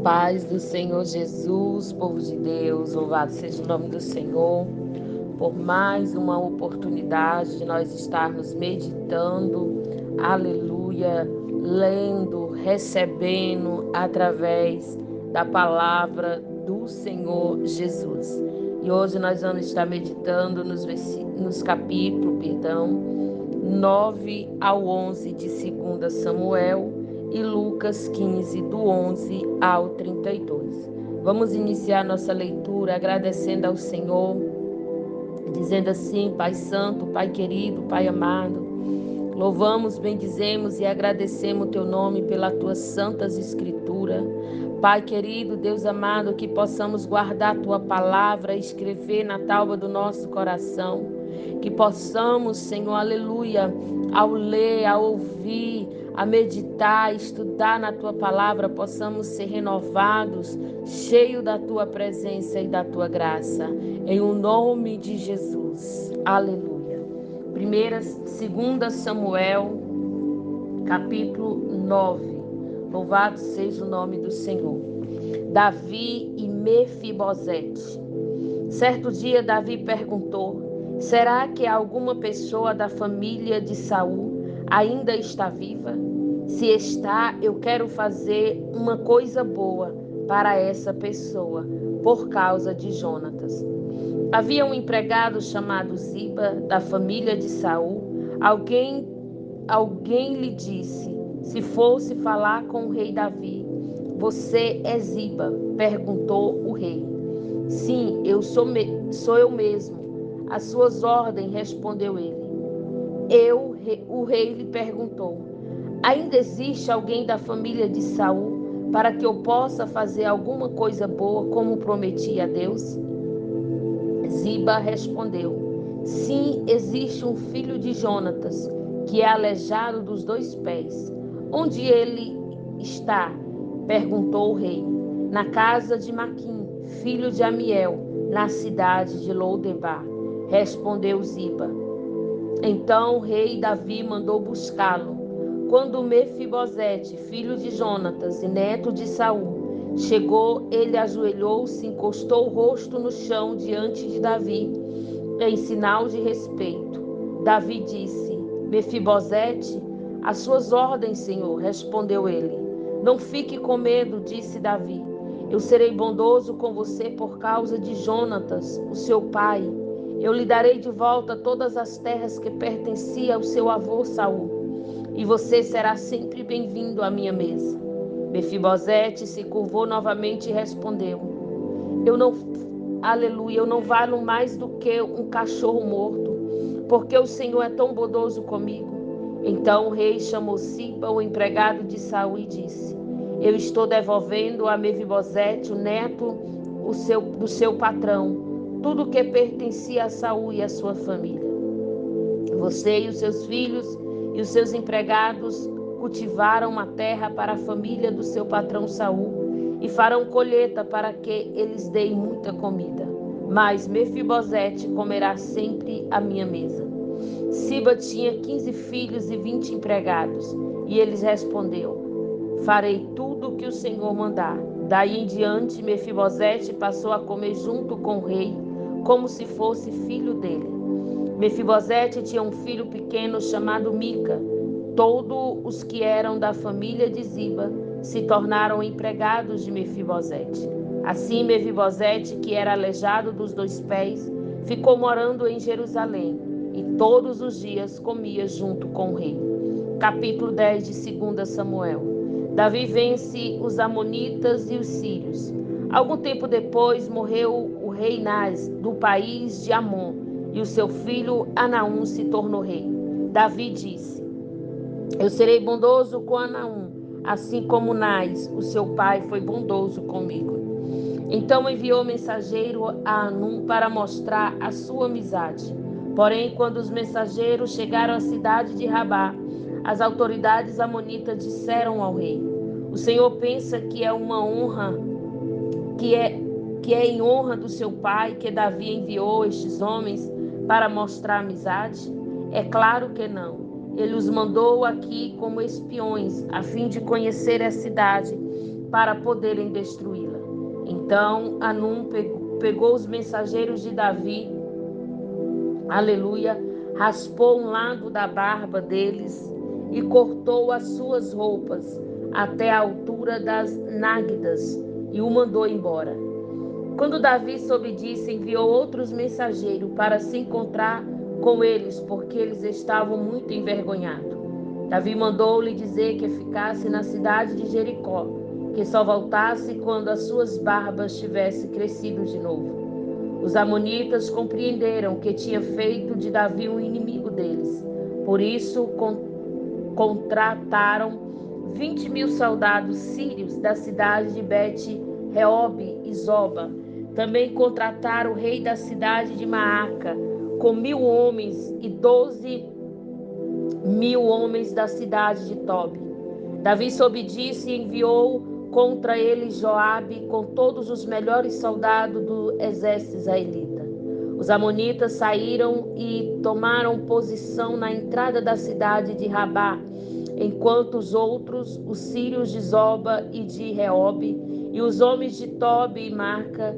Paz do Senhor Jesus, povo de Deus, louvado seja o nome do Senhor, por mais uma oportunidade de nós estarmos meditando, aleluia, lendo, recebendo através da palavra do Senhor Jesus. E hoje nós vamos estar meditando nos capítulos, 9 ao 11 de 2 Samuel, e Lucas 15, do 11 ao 32. Vamos iniciar nossa leitura agradecendo ao Senhor, dizendo assim: Pai Santo, Pai querido, Pai amado, louvamos, bendizemos e agradecemos o Teu nome pelas Tuas santas escrituras. Pai querido, Deus amado, que possamos guardar a Tua palavra, escrever na tábua do nosso coração, que possamos, Senhor, aleluia, ao ler, ao ouvir, a meditar, estudar na Tua palavra, possamos ser renovados, cheios da Tua presença e da Tua graça, em o nome de Jesus, aleluia. 2 Samuel, capítulo 9, louvado seja o nome do Senhor. Davi e Mefibosete. Certo dia Davi perguntou: será que alguma pessoa da família de Saul ainda está viva? Se está, eu quero fazer uma coisa boa para essa pessoa, por causa de Jonatas. Havia um empregado chamado Ziba, da família de Saul. Alguém lhe disse: se fosse falar com o rei Davi. Você é Ziba? Perguntou o rei. Sim, sou eu mesmo. Às suas ordens, respondeu ele. O rei lhe perguntou: ainda existe alguém da família de Saul para que eu possa fazer alguma coisa boa, como prometi a Deus? Ziba respondeu: sim, existe um filho de Jonatas, que é aleijado dos 2 pés. Onde ele está? Perguntou o rei. Na casa de Maquim, filho de Amiel, na cidade de Lodebar, respondeu Ziba. Então o rei Davi mandou buscá-lo. Quando Mefibosete, filho de Jonatas e neto de Saul, chegou, ele ajoelhou-se, encostou o rosto no chão diante de Davi, em sinal de respeito. Davi disse: Mefibosete, às suas ordens, Senhor, respondeu ele. Não fique com medo, disse Davi. Eu serei bondoso com você por causa de Jonatas, o seu pai. Eu lhe darei de volta todas as terras que pertenciam ao seu avô Saul, e você será sempre bem-vindo à minha mesa. Mefibosete se curvou novamente e respondeu: eu não valo mais do que um cachorro morto, porque o Senhor é tão bondoso comigo. Então o rei chamou Ziba, o empregado de Saul, e disse: eu estou devolvendo a Mefibosete, o neto do seu patrão, tudo que pertencia a Saul e a sua família. Você e os seus filhos e os seus empregados cultivaram uma terra para a família do seu patrão Saul e farão colheita para que eles deem muita comida. Mas Mefibosete comerá sempre à minha mesa. Ziba tinha 15 filhos e 20 empregados, e eles respondeu: farei tudo o que o Senhor mandar. Daí em diante, Mefibosete passou a comer junto com o rei, como se fosse filho dele. Mefibosete tinha um filho pequeno chamado Mica. Todos os que eram da família de Ziba se tornaram empregados de Mefibosete. Assim, Mefibosete, que era aleijado dos 2 pés, ficou morando em Jerusalém e todos os dias comia junto com o rei. Capítulo 10 de 2 Samuel. Davi vence os amonitas e os sírios. Algum tempo depois morreu o rei Nás, do país de Amon, e o seu filho Anaum se tornou rei. Davi disse: eu serei bondoso com Anaum, assim como Nás, o seu pai, foi bondoso comigo. Então enviou mensageiro a Anum para mostrar a sua amizade. Porém, quando os mensageiros chegaram à cidade de Rabá, as autoridades amonitas disseram ao rei: o Senhor pensa que é uma honra, que é em honra do seu pai que Davi enviou estes homens para mostrar amizade? É claro que não. Ele os mandou aqui como espiões, a fim de conhecer a cidade para poderem destruí-la. Então Anum pegou os mensageiros de Davi, aleluia, raspou um lado da barba deles e cortou as suas roupas até a altura das náguedas e o mandou embora. Quando Davi soube disso, enviou outros mensageiros para se encontrar com eles, porque eles estavam muito envergonhados. Davi mandou-lhe dizer que ficasse na cidade de Jericó, que só voltasse quando as suas barbas tivessem crescido de novo. Os amonitas compreenderam que tinha feito de Davi um inimigo deles. Por isso, contrataram 20.000 soldados sírios da cidade de Bet-Reob e Zoba. Também contrataram o rei da cidade de Maaca, com 1.000 homens e 12.000 homens da cidade de Tobi. Davi soube disso e enviou contra ele Joabe com todos os melhores soldados do exército israelita. Os amonitas saíram e tomaram posição na entrada da cidade de Rabá, enquanto os outros, os sírios de Zoba e de Reob, e os homens de Tobi e Marca,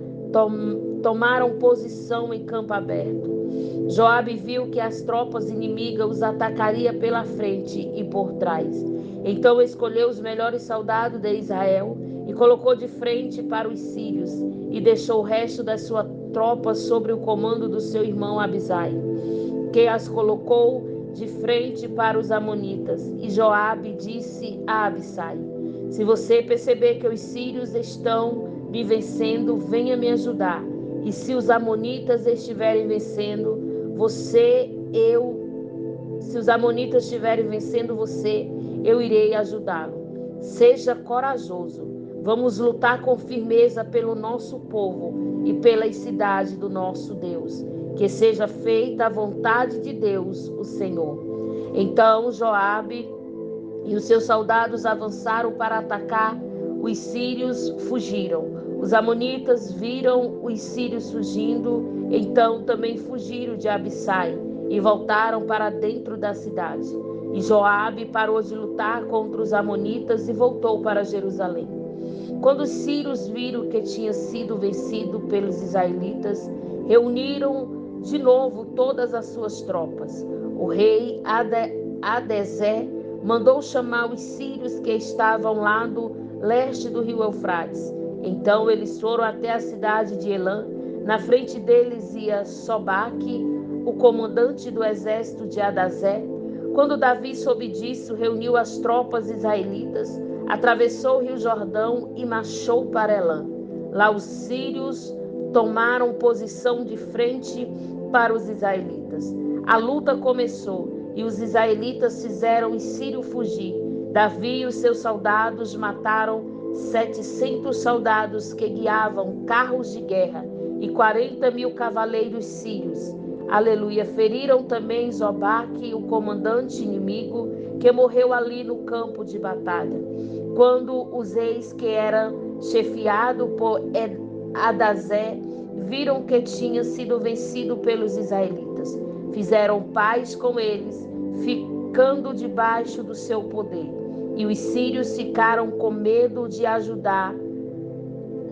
tomaram posição em campo aberto. Joabe viu que as tropas inimigas os atacariam pela frente e por trás. Então escolheu os melhores soldados de Israel e colocou de frente para os sírios, e deixou o resto da sua tropa sobre o comando do seu irmão Abisai, que as colocou de frente para os amonitas. E Joabe disse a Abisai: se você perceber que os sírios estão me vencendo, venha me ajudar. E se os amonitas estiverem vencendo você, eu irei ajudá-lo. Seja corajoso. Vamos lutar com firmeza pelo nosso povo e pelas cidades do nosso Deus. Que seja feita a vontade de Deus, o Senhor. Então Joabe e os seus soldados avançaram para atacar. Os sírios fugiram. Os amonitas viram os sírios fugindo, então também fugiram de Abisai e voltaram para dentro da cidade. E Joabe parou de lutar contra os amonitas e voltou para Jerusalém. Quando os sírios viram que tinha sido vencido pelos israelitas, reuniram de novo todas as suas tropas. O rei Adezer mandou chamar os sírios que estavam lá do leste do rio Eufrates. Então eles foram até a cidade de Elã. Na frente deles ia Sobaque, o comandante do exército de Adazer. Quando Davi soube disso, reuniu as tropas israelitas, atravessou o rio Jordão e marchou para Elã. Lá os sírios tomaram posição de frente para os israelitas. A luta começou e os israelitas fizeram os sírios fugir. Davi e os seus soldados mataram 700 soldados que guiavam carros de guerra e 40.000 cavaleiros sírios. Aleluia. Feriram também Zobaque, o comandante inimigo, que morreu ali no campo de batalha. Quando os reis que eram chefiados por Adazer viram que tinha sido vencido pelos israelitas, fizeram paz com eles, ficando debaixo do seu poder. E os sírios ficaram com medo de ajudar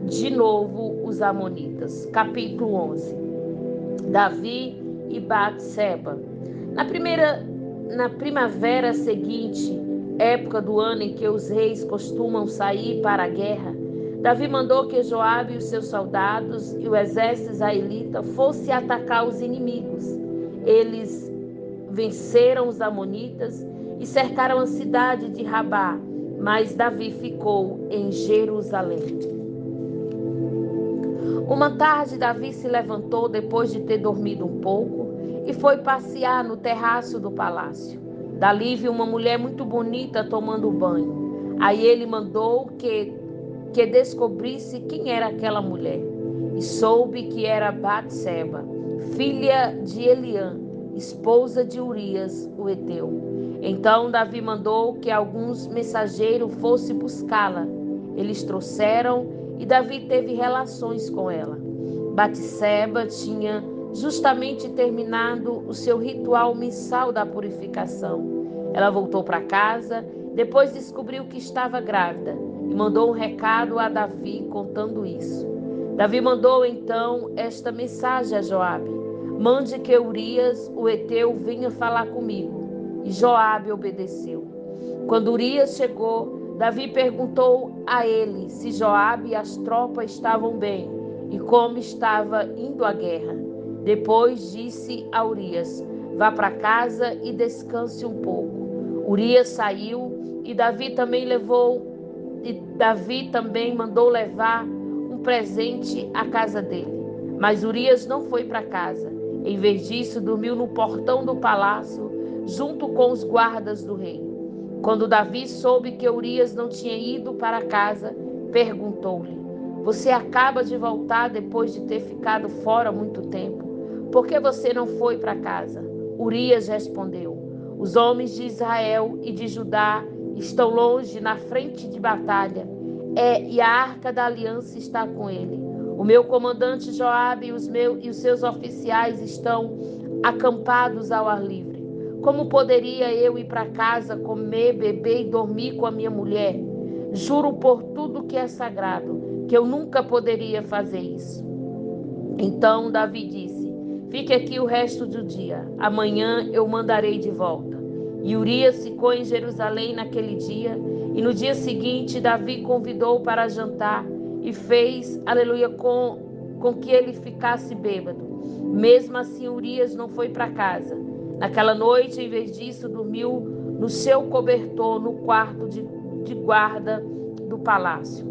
de novo os amonitas. Capítulo 11. Davi e Batseba. Na primavera seguinte, época do ano em que os reis costumam sair para a guerra, Davi mandou que Joabe e os seus soldados e o exército israelita fossem atacar os inimigos. Eles venceram os amonitas e cercaram a cidade de Rabá, mas Davi ficou em Jerusalém. Uma tarde, Davi se levantou depois de ter dormido um pouco e foi passear no terraço do palácio. Dali viu uma mulher muito bonita tomando banho. Aí ele mandou que descobrisse quem era aquela mulher, e soube que era Batseba, filha de Eliã, esposa de Urias, o heteu. Então Davi mandou que alguns mensageiros fossem buscá-la. Eles trouxeram e Davi teve relações com ela. Batseba tinha justamente terminado o seu ritual mensal da purificação. Ela voltou para casa, depois descobriu que estava grávida e mandou um recado a Davi contando isso. Davi mandou então esta mensagem a Joabe: mande que Urias, o heteu, venha falar comigo. E Joabe obedeceu. Quando Urias chegou, Davi perguntou a ele se Joabe e as tropas estavam bem e como estava indo a guerra. Depois disse a Urias: vá para casa e descanse um pouco. Urias saiu e Davi também mandou levar um presente à casa dele. Mas Urias não foi para casa. Em vez disso, dormiu no portão do palácio, junto com os guardas do rei. Quando Davi soube que Urias não tinha ido para casa, perguntou-lhe: você acaba de voltar depois de ter ficado fora muito tempo? Por que você não foi para casa? Urias respondeu: os homens de Israel e de Judá estão longe na frente de batalha, e a arca da aliança está com ele. O meu comandante Joabe e os seus oficiais estão acampados ao ar livre. Como poderia eu ir para casa, comer, beber e dormir com a minha mulher? Juro por tudo que é sagrado, que eu nunca poderia fazer isso. Então Davi disse: fique aqui o resto do dia. Amanhã eu mandarei de volta. E Urias ficou em Jerusalém naquele dia. E no dia seguinte, Davi convidou para jantar e fez, aleluia, com que ele ficasse bêbado. Mesmo assim, Urias não foi para casa. Naquela noite, em vez disso, dormiu no seu cobertor no quarto de guarda do palácio.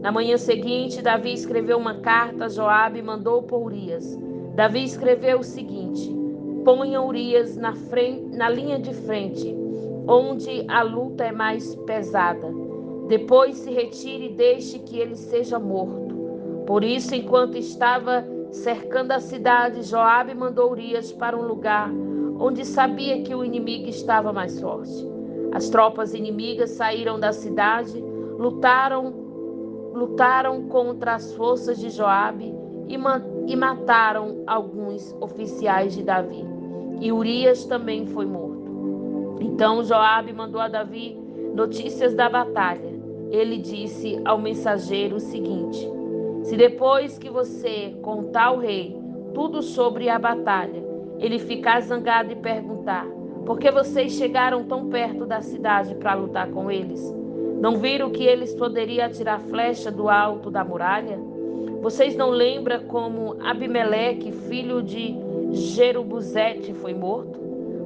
Na manhã seguinte, Davi escreveu uma carta a Joabe e mandou por Urias. Davi escreveu o seguinte: ponha Urias na linha de frente, onde a luta é mais pesada. Depois se retire e deixe que ele seja morto. Por isso, enquanto estava cercando a cidade, Joabe mandou Urias para um lugar onde sabia que o inimigo estava mais forte. As tropas inimigas saíram da cidade, lutaram contra as forças de Joabe e mataram alguns oficiais de Davi. E Urias também foi morto. Então Joabe mandou a Davi notícias da batalha. Ele disse ao mensageiro o seguinte: se depois que você contar ao rei tudo sobre a batalha, ele ficar zangado e perguntar: por que vocês chegaram tão perto da cidade para lutar com eles? Não viram que eles poderiam atirar flecha do alto da muralha? Vocês não lembram como Abimeleque, filho de Jerubuzete, foi morto?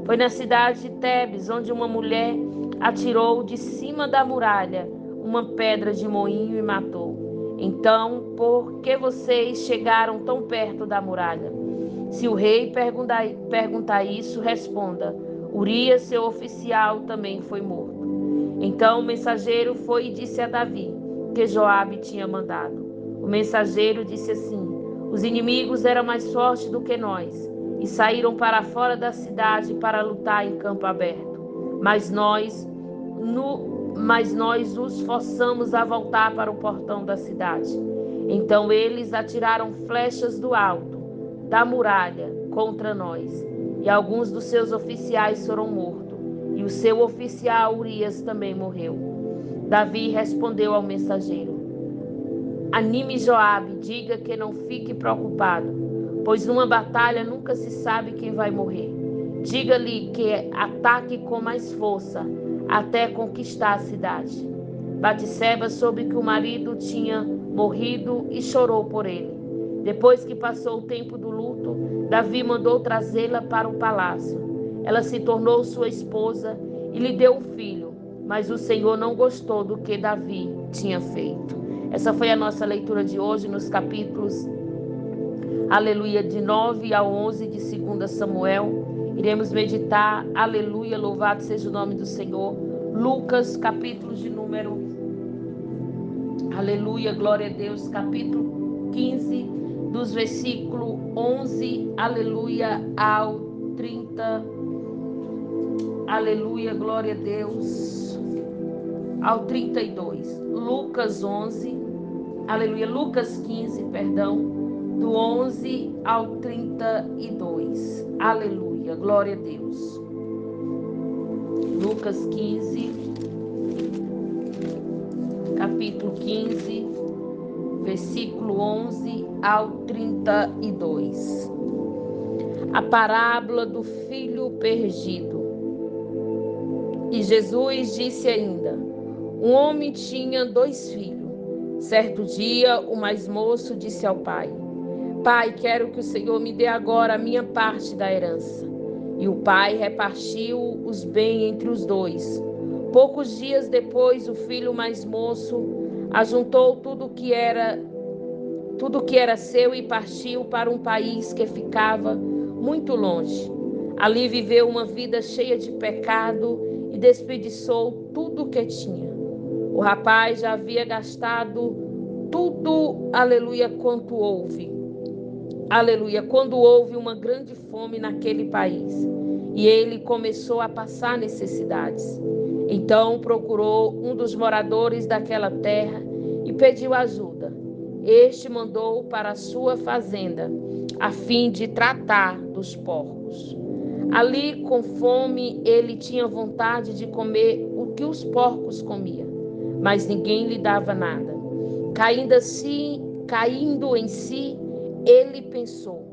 Foi na cidade de Tebes, onde uma mulher atirou de cima da muralha uma pedra de moinho e matou. Então, por que vocês chegaram tão perto da muralha? Se o rei perguntar isso, responda: Urias, seu oficial, também foi morto. Então o mensageiro foi e disse a Davi que Joabe tinha mandado. O mensageiro disse assim: os inimigos eram mais fortes do que nós e saíram para fora da cidade para lutar em campo aberto. Mas nós os forçamos a voltar para o portão da cidade. Então eles atiraram flechas do alto da muralha contra nós, e alguns dos seus oficiais foram mortos, e o seu oficial Urias também morreu. Davi respondeu ao mensageiro: anime Joabe, diga que não fique preocupado, pois numa batalha nunca se sabe quem vai morrer. Diga-lhe que ataque com mais força até conquistar a cidade. Batseba soube que o marido tinha morrido e chorou por ele. Depois que passou o tempo do luto, Davi mandou trazê-la para o palácio. Ela se tornou sua esposa e lhe deu um filho, mas o Senhor não gostou do que Davi tinha feito. Essa foi a nossa leitura de hoje nos capítulos, aleluia, de 9 a 11 de 2 Samuel. Iremos meditar, aleluia, louvado seja o nome do Senhor. Lucas, capítulos de número, aleluia, glória a Deus, capítulo 15, dos versículos 11, aleluia, ao 30, aleluia, glória a Deus, ao 32. Lucas 11, aleluia, Lucas 15, perdão, do 11 ao 32, aleluia, glória a Deus. Lucas 15, capítulo 15, versículo 11 ao 32. A parábola do filho perdido. E Jesus disse ainda: um homem tinha 2 filhos. Certo dia, o mais moço disse ao pai: Pai, quero que o Senhor me dê agora a minha parte da herança. E o pai repartiu os bens entre os 2. Poucos dias depois, o filho mais moço ajuntou tudo que era seu e partiu para um país que ficava muito longe. Ali viveu uma vida cheia de pecado e desperdiçou tudo o que tinha. O rapaz já havia gastado tudo, aleluia, quando houve uma grande fome naquele país. E ele começou a passar necessidades. Então procurou um dos moradores daquela terra e pediu ajuda. Este mandou para a sua fazenda, a fim de tratar dos porcos. Ali, com fome, ele tinha vontade de comer o que os porcos comiam, mas ninguém lhe dava nada. Caindo em si, ele pensou: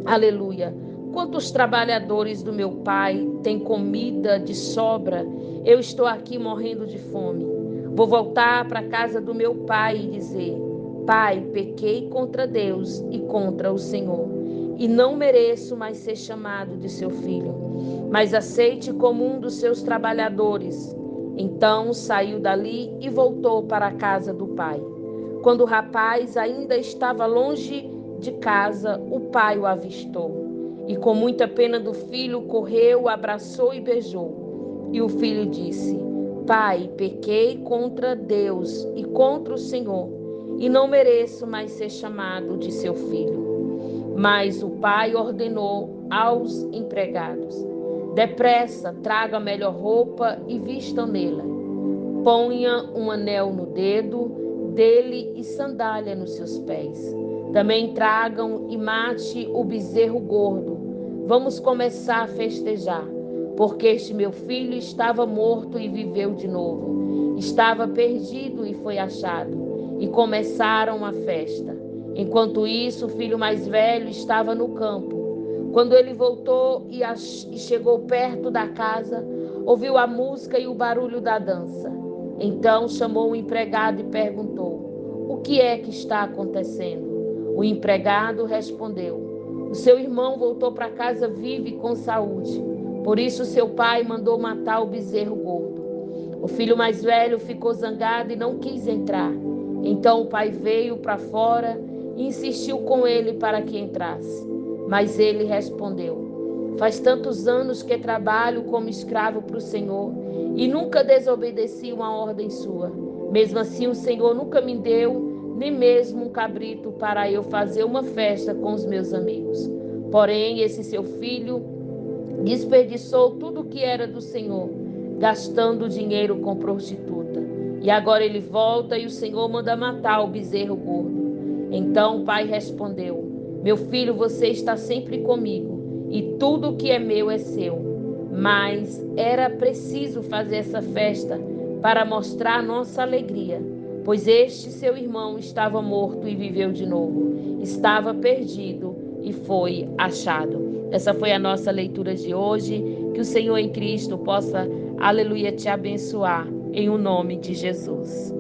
aleluia, quantos trabalhadores do meu pai têm comida de sobra? Eu estou aqui morrendo de fome. Vou voltar para a casa do meu pai e dizer: Pai, pequei contra Deus e contra o Senhor, e não mereço mais ser chamado de seu filho. Mas aceite como um dos seus trabalhadores. Então saiu dali e voltou para a casa do pai. Quando o rapaz ainda estava longe de casa, o pai o avistou. E com muita pena do filho, correu, o abraçou e beijou. E o filho disse: Pai, pequei contra Deus e contra o Senhor, e não mereço mais ser chamado de seu filho. Mas o pai ordenou aos empregados: depressa, traga a melhor roupa e vistam nela. Ponha um anel no dedo dele e sandália nos seus pés. Também tragam e mate o bezerro gordo. Vamos começar a festejar, porque este meu filho estava morto e viveu de novo. Estava perdido e foi achado. E começaram a festa. Enquanto isso, o filho mais velho estava no campo. Quando ele voltou e chegou perto da casa, ouviu a música e o barulho da dança. Então chamou o empregado e perguntou: o que é que está acontecendo? O empregado respondeu: o seu irmão voltou para casa vivo e com saúde. Por isso seu pai mandou matar o bezerro gordo. O filho mais velho ficou zangado e não quis entrar. Então o pai veio para fora e insistiu com ele para que entrasse. Mas ele respondeu: faz tantos anos que trabalho como escravo para o Senhor e nunca desobedeci uma ordem sua. Mesmo assim, o Senhor nunca me deu nem mesmo um cabrito para eu fazer uma festa com os meus amigos. Porém, esse seu filho desperdiçou tudo o que era do Senhor, gastando dinheiro com prostituta. E agora ele volta e o Senhor manda matar o bezerro gordo. Então o pai respondeu: meu filho, você está sempre comigo e tudo o que é meu é seu. Mas era preciso fazer essa festa para mostrar nossa alegria, pois este seu irmão estava morto e viveu de novo. Estava perdido e foi achado. Essa foi a nossa leitura de hoje. Que o Senhor em Cristo possa, aleluia, te abençoar em o nome de Jesus.